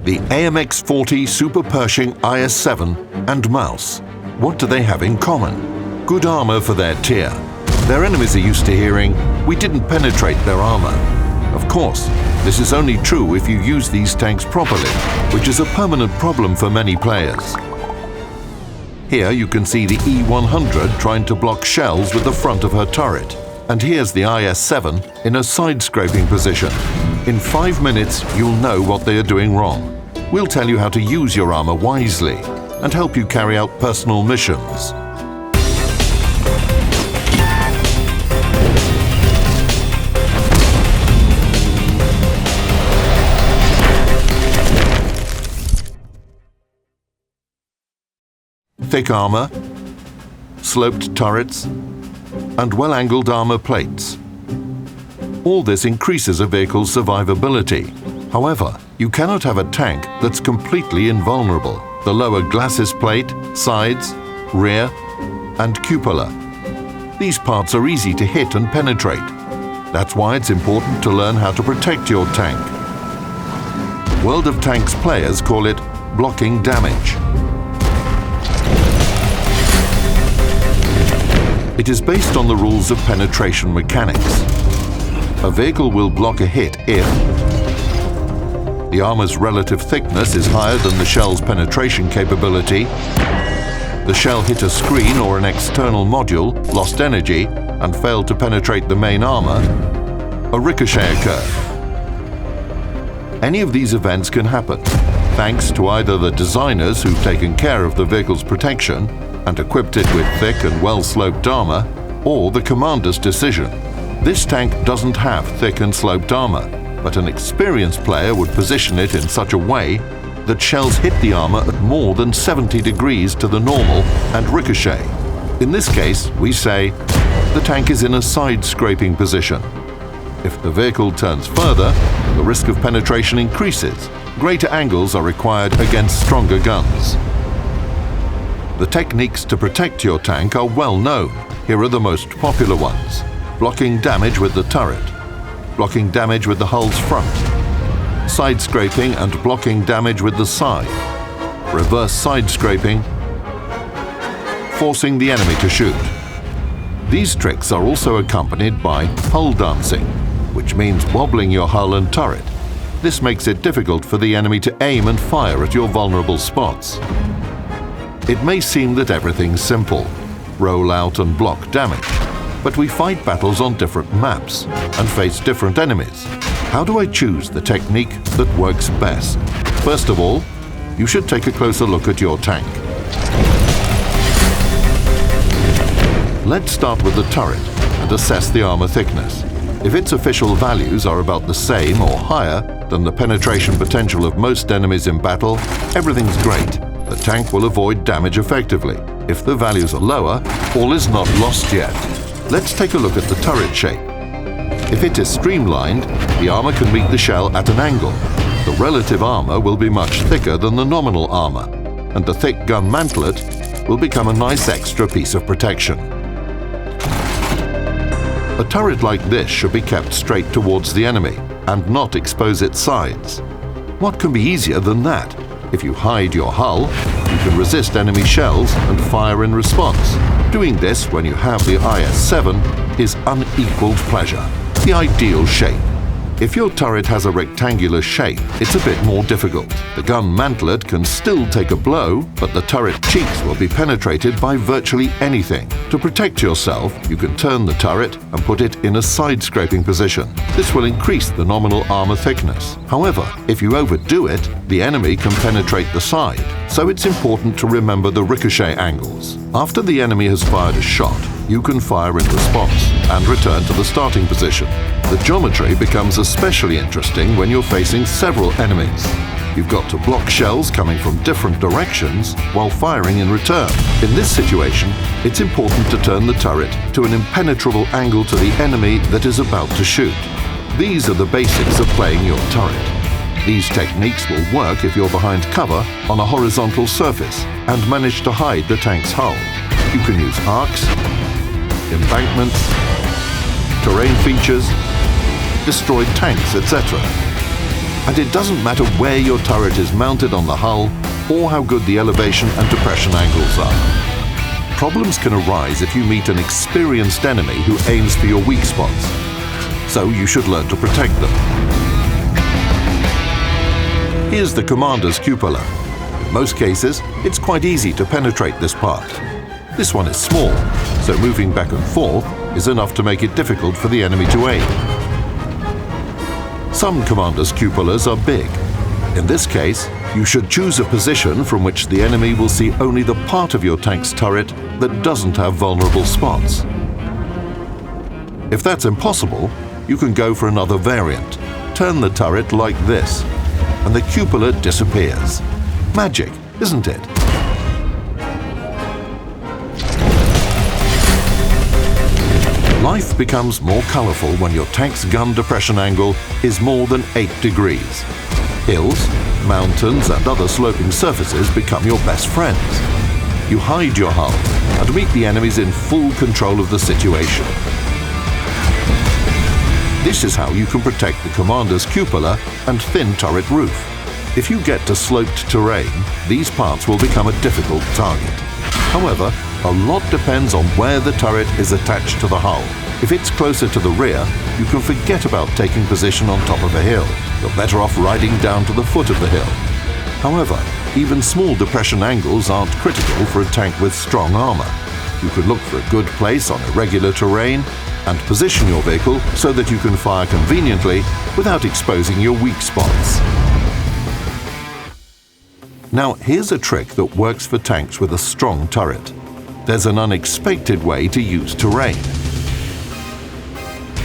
The AMX-40 Super Pershing IS-7 and Mouse. What do they have in common? Good armor for their tier. Their enemies are used to hearing, "We didn't penetrate their armor." Of course, this is only true if you use these tanks properly, which is a permanent problem for many players. Here you can see the E-100 trying to block shells with the front of her turret. And here's the IS-7 in a side-scraping position. In 5 minutes, you'll know what they are doing wrong. We'll tell you how to use your armor wisely and help you carry out personal missions. Thick armor, sloped turrets, and well-angled armor plates. All this increases a vehicle's survivability. However, you cannot have a tank that's completely invulnerable. The lower glacis plate, sides, rear, and cupola. These parts are easy to hit and penetrate. That's why it's important to learn how to protect your tank. World of Tanks players call it blocking damage. It is based on the rules of penetration mechanics. A vehicle will block a hit if the armor's relative thickness is higher than the shell's penetration capability, the shell hit a screen or an external module, lost energy, and failed to penetrate the main armor, a ricochet occurred. Any of these events can happen, thanks to either the designers who've taken care of the vehicle's protection and equipped it with thick and well-sloped armor, or the commander's decision. This tank doesn't have thick and sloped armor, but an experienced player would position it in such a way that shells hit the armor at more than 70 degrees to the normal and ricochet. In this case, we say the tank is in a side-scraping position. If the vehicle turns further, the risk of penetration increases. Greater angles are required against stronger guns. The techniques to protect your tank are well known. Here are the most popular ones. Blocking damage with the turret. Blocking damage with the hull's front. Side scraping and blocking damage with the side. Reverse side scraping. Forcing the enemy to shoot. These tricks are also accompanied by hull dancing, which means wobbling your hull and turret. This makes it difficult for the enemy to aim and fire at your vulnerable spots. It may seem that everything's simple, roll out and block damage, but we fight battles on different maps and face different enemies. How do I choose the technique that works best? First of all, you should take a closer look at your tank. Let's start with the turret and assess the armor thickness. If its official values are about the same or higher than the penetration potential of most enemies in battle, everything's great. The tank will avoid damage effectively. If the values are lower, all is not lost yet. Let's take a look at the turret shape. If it is streamlined, the armor can meet the shell at an angle. The relative armor will be much thicker than the nominal armor, and the thick gun mantlet will become a nice extra piece of protection. A turret like this should be kept straight towards the enemy and not expose its sides. What can be easier than that? If you hide your hull, you can resist enemy shells and fire in response. Doing this when you have the IS-7 is unequaled pleasure. The ideal shape. If your turret has a rectangular shape, it's a bit more difficult. The gun mantlet can still take a blow, but the turret cheeks will be penetrated by virtually anything. To protect yourself, you can turn the turret and put it in a side-scraping position. This will increase the nominal armor thickness. However, if you overdo it, the enemy can penetrate the side, so it's important to remember the ricochet angles. After the enemy has fired a shot, you can fire in response and return to the starting position. The geometry becomes especially interesting when you're facing several enemies. You've got to block shells coming from different directions while firing in return. In this situation, it's important to turn the turret to an impenetrable angle to the enemy that is about to shoot. These are the basics of playing your turret. These techniques will work if you're behind cover on a horizontal surface and manage to hide the tank's hull. You can use arcs, embankments, terrain features, destroyed tanks, etc. And it doesn't matter where your turret is mounted on the hull or how good the elevation and depression angles are. Problems can arise if you meet an experienced enemy who aims for your weak spots, so you should learn to protect them. Here's the commander's cupola. In most cases, it's quite easy to penetrate this part. This one is small, so moving back and forth is enough to make it difficult for the enemy to aim. Some commander's cupolas are big. In this case, you should choose a position from which the enemy will see only the part of your tank's turret that doesn't have vulnerable spots. If that's impossible, you can go for another variant. Turn the turret like this, and the cupola disappears. Magic, isn't it? Life becomes more colorful when your tank's gun depression angle is more than 8 degrees. Hills, mountains, and other sloping surfaces become your best friends. You hide your hull and meet the enemies in full control of the situation. This is how you can protect the commander's cupola and thin turret roof. If you get to sloped terrain, these parts will become a difficult target. However, a lot depends on where the turret is attached to the hull. If it's closer to the rear, you can forget about taking position on top of a hill. You're better off riding down to the foot of the hill. However, even small depression angles aren't critical for a tank with strong armor. You can look for a good place on irregular terrain and position your vehicle so that you can fire conveniently without exposing your weak spots. Now, here's a trick that works for tanks with a strong turret. There's an unexpected way to use terrain.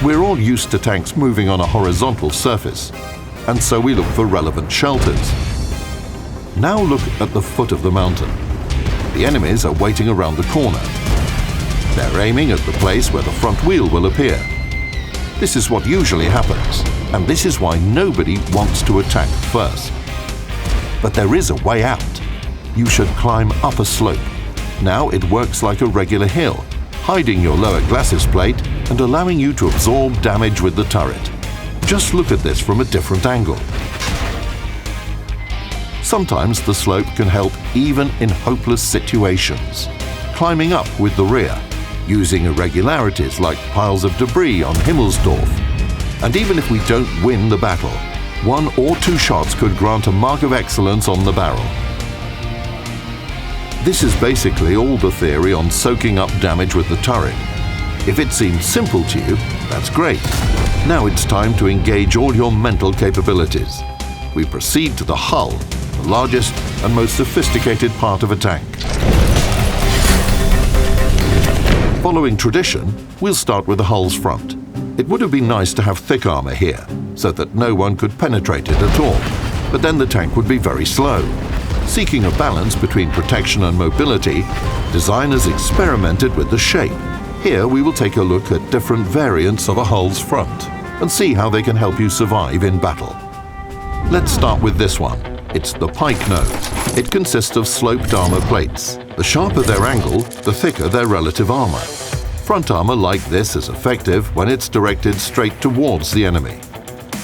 We're all used to tanks moving on a horizontal surface, and so we look for relevant shelters. Now look at the foot of the mountain. The enemies are waiting around the corner. They're aiming at the place where the front wheel will appear. This is what usually happens, and this is why nobody wants to attack first. But there is a way out. You should climb up a slope. Now it works like a regular hill, hiding your lower glacis plate and allowing you to absorb damage with the turret. Just look at this from a different angle. Sometimes the slope can help even in hopeless situations. Climbing up with the rear, using irregularities like piles of debris on Himmelsdorf. And even if we don't win the battle, 1 or 2 shots could grant a mark of excellence on the barrel. This is basically all the theory on soaking up damage with the turret. If it seems simple to you, that's great. Now it's time to engage all your mental capabilities. We proceed to the hull, the largest and most sophisticated part of a tank. Following tradition, we'll start with the hull's front. It would have been nice to have thick armor here, so that no one could penetrate it at all, but then the tank would be very slow. Seeking a balance between protection and mobility, designers experimented with the shape. Here we will take a look at different variants of a hull's front and see how they can help you survive in battle. Let's start with this one. It's the Pike Nose. It consists of sloped armor plates. The sharper their angle, the thicker their relative armor. Front armor like this is effective when it's directed straight towards the enemy.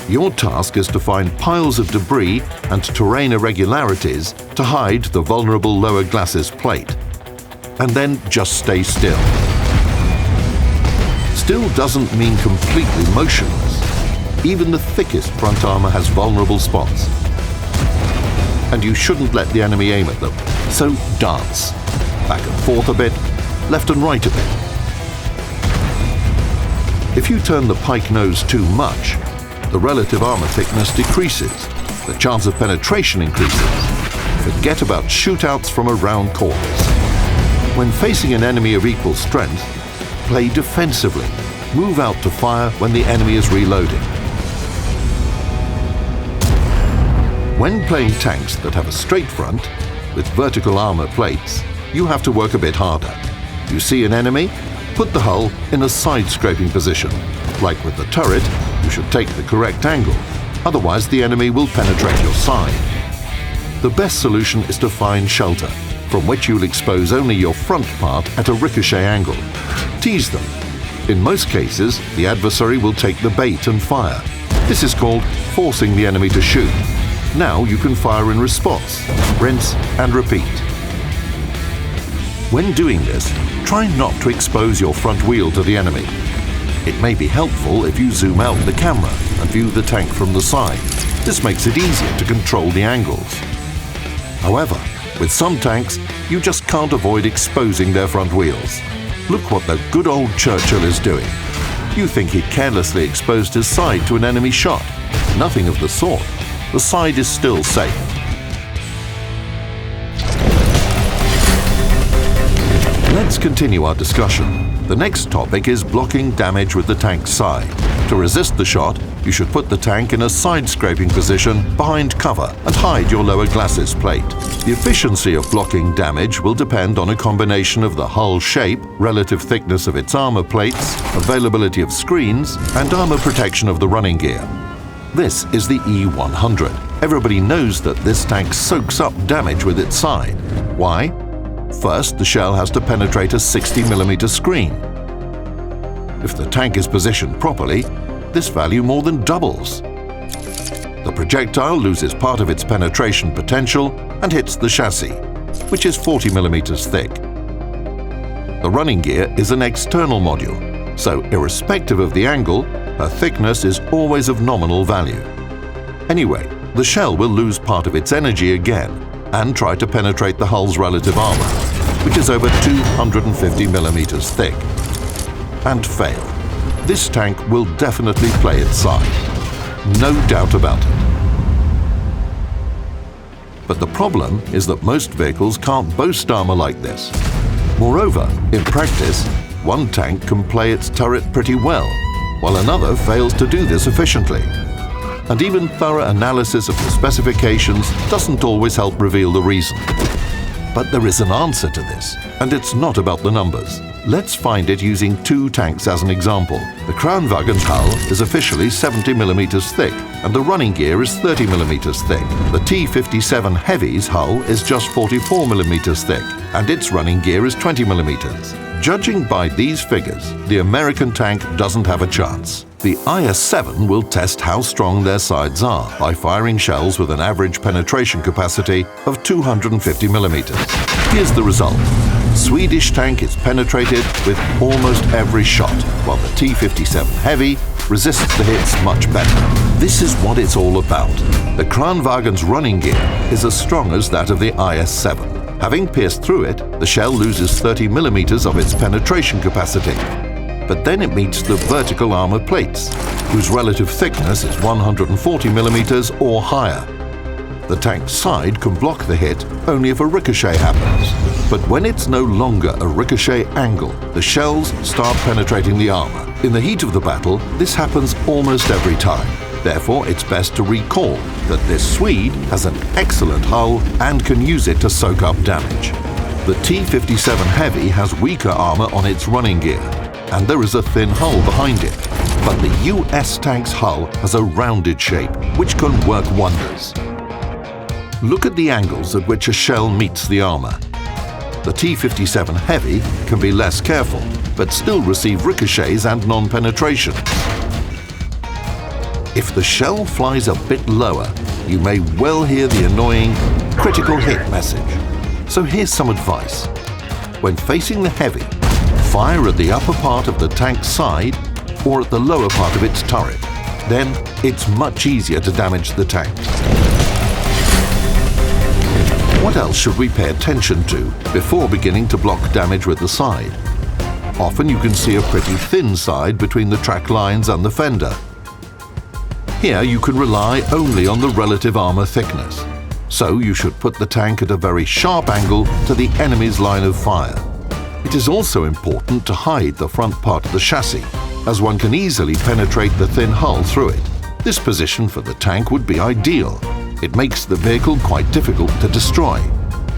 Your task is to find piles of debris and terrain irregularities to hide the vulnerable lower glacis plate. And then just stay still. Still doesn't mean completely motionless. Even the thickest front armor has vulnerable spots. And you shouldn't let the enemy aim at them. So dance. Back and forth a bit, left and right a bit. If you turn the Pike Nose too much, the relative armor thickness decreases, the chance of penetration increases. Forget about shootouts from around corners. When facing an enemy of equal strength, play defensively. Move out to fire when the enemy is reloading. When playing tanks that have a straight front, with vertical armor plates, you have to work a bit harder. You see an enemy? Put the hull in a side-scraping position. Like with the turret, you should take the correct angle, otherwise the enemy will penetrate your side. The best solution is to find shelter, from which you'll expose only your front part at a ricochet angle. Tease them. In most cases, the adversary will take the bait and fire. This is called forcing the enemy to shoot. Now you can fire in response, rinse and repeat. When doing this, try not to expose your front wheel to the enemy. It may be helpful if you zoom out the camera and view the tank from the side. This makes it easier to control the angles. However, with some tanks, you just can't avoid exposing their front wheels. Look what the good old Churchill is doing. You think he carelessly exposed his side to an enemy shot. Nothing of the sort. The side is still safe. Let's continue our discussion. The next topic is blocking damage with the tank's side. To resist the shot, you should put the tank in a side-scraping position behind cover and hide your lower glacis plate. The efficiency of blocking damage will depend on a combination of the hull shape, relative thickness of its armor plates, availability of screens, and armor protection of the running gear. This is the E100. Everybody knows that this tank soaks up damage with its side. Why? First, the shell has to penetrate a 60mm screen. If the tank is positioned properly, this value more than doubles. The projectile loses part of its penetration potential and hits the chassis, which is 40mm thick. The running gear is an external module, so irrespective of the angle, her thickness is always of nominal value. Anyway, the shell will lose part of its energy again and try to penetrate the hull's relative armor, which is over 250mm thick, and fail. This tank will definitely play its side. No doubt about it. But the problem is that most vehicles can't boast armor like this. Moreover, in practice, one tank can play its turret pretty well, while another fails to do this efficiently. And even thorough analysis of the specifications doesn't always help reveal the reason. But there is an answer to this, and it's not about the numbers. Let's find it using two tanks as an example. The Kranwagen's hull is officially 70mm thick, and the running gear is 30mm thick. The T-57 Heavy's hull is just 44mm thick, and its running gear is 20mm. Judging by these figures, the American tank doesn't have a chance. The IS-7 will test how strong their sides are by firing shells with an average penetration capacity of 250mm. Here's the result. Swedish tank is penetrated with almost every shot, while the T-57 Heavy resists the hits much better. This is what it's all about. The Kranwagen's running gear is as strong as that of the IS-7. Having pierced through it, the shell loses 30mm of its penetration capacity. But then it meets the vertical armor plates, whose relative thickness is 140mm or higher. The tank's side can block the hit only if a ricochet happens. But when it's no longer a ricochet angle, the shells start penetrating the armor. In the heat of the battle, this happens almost every time. Therefore, it's best to recall that this Swede has an excellent hull and can use it to soak up damage. The T-57 Heavy has weaker armor on its running gear, and there is a thin hull behind it. But the US tank's hull has a rounded shape, which can work wonders. Look at the angles at which a shell meets the armor. The T-57 Heavy can be less careful, but still receive ricochets and non-penetrations. If the shell flies a bit lower, you may well hear the annoying critical hit message. So here's some advice. When facing the Heavy, fire at the upper part of the tank's side or at the lower part of its turret. Then it's much easier to damage the tank. What else should we pay attention to before beginning to block damage with the side? Often you can see a pretty thin side between the track lines and the fender. Here you can rely only on the relative armor thickness, so you should put the tank at a very sharp angle to the enemy's line of fire. It is also important to hide the front part of the chassis, as one can easily penetrate the thin hull through it. This position for the tank would be ideal. It makes the vehicle quite difficult to destroy.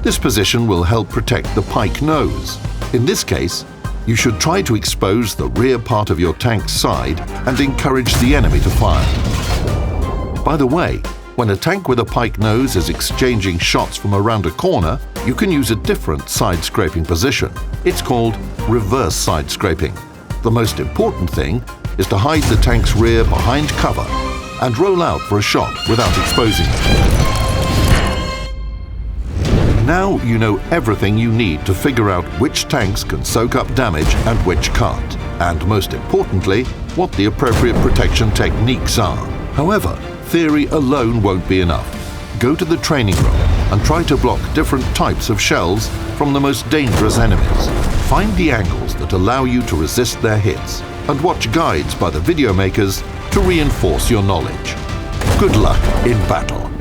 This position will help protect the Pike Nose. In this case, you should try to expose the rear part of your tank's side and encourage the enemy to fire. By the way, when a tank with a Pike Nose is exchanging shots from around a corner, you can use a different side-scraping position. It's called reverse side-scraping. The most important thing is to hide the tank's rear behind cover and roll out for a shot without exposing it. Now you know everything you need to figure out which tanks can soak up damage and which can't, and most importantly, what the appropriate protection techniques are. However, theory alone won't be enough. Go to the training room and try to block different types of shells from the most dangerous enemies. Find the angles that allow you to resist their hits, and watch guides by the video makers to reinforce your knowledge. Good luck in battle!